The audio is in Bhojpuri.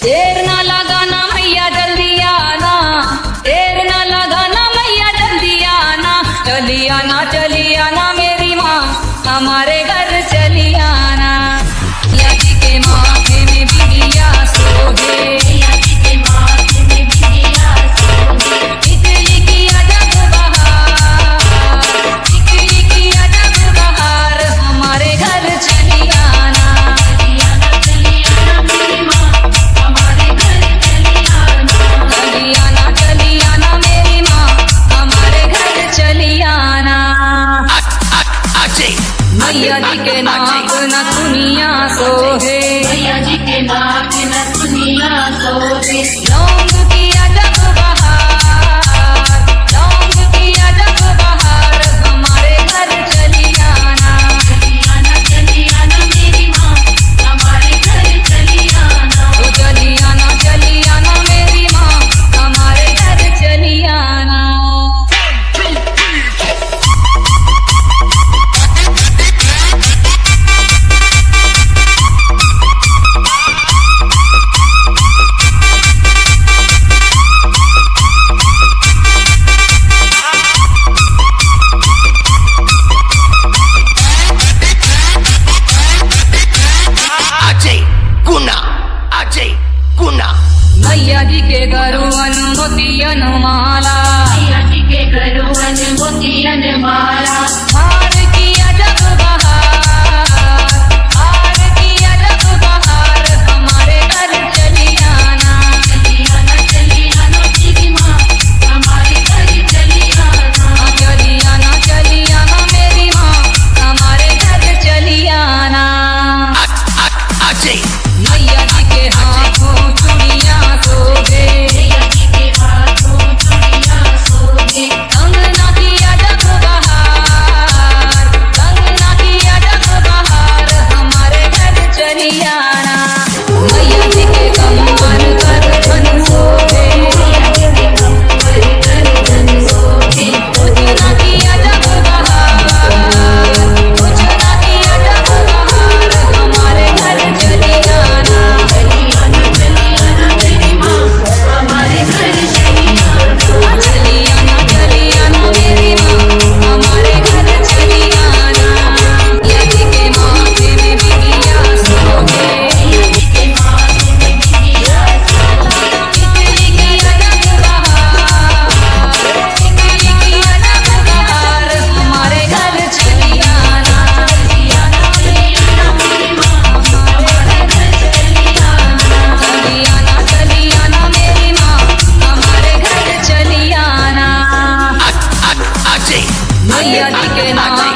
देर ना लगाना मैया जल्दी आना, देर ना लगाना मैया जल्दी आना, चली आना मेरी माँ हमारे घर चली आना। यदि के माथे में बिटिया सोहे, बिजली की अजब बहार, बिजली की अजब बहार हमारे घर चली आना। चली आना मेरी माँ हमारे घर चली आना, चली आना मेरी माँ हमारे घर चली आना। मैया जी के नाक न दुनिया सोहे, मैया जी के नाक न दुनिया सोहे, लौंग की अजब बहार, लौंग की अजब बहार हमारे घर चली आना। चली आना मेरी माँ हमारे घर चली आना। तो चली आना मेरी माँ हमारे घर चली आना। मैया जी के गरुवन मोतियन माला, मैया जी के गरुवन मोतियन माला, हार की अजब बहार, हार की अजब बहार हमारे घर चली आना। चली आना मेरी माँ हमारे घर चली आना। चली आना मेरी माँ हमारे घर चली आना। मैया जी के हाथों चूड़ियाँ शोभे, मैया जी के हाथों चूड़ियाँ शोभे, कंगना की अजब बहार, कंगना की अजब बहार हमारे घर चली आना। मैया जी के कमर कर धन शोभे, मैया जी के कमर कर धन शोभे, उजना की अजब बहार, उजना की अजब बहार हमारे घर चली आना। चली आना मेरी माँ हमारे घर चली आना। चली आना मेरी माँ हमारे घर चली आना। यदि के माथे में बिटिया सोहे, मैया जी के माथे में बिटिया सोहे, बिजली की अजब बहार, बिजली की अजब बहार हमारे घर चली आना। चली आना मेरी माँ हमारे घर चली आना। चली आना मेरी माँ हमारे घर चली आना। मैया जी के नाम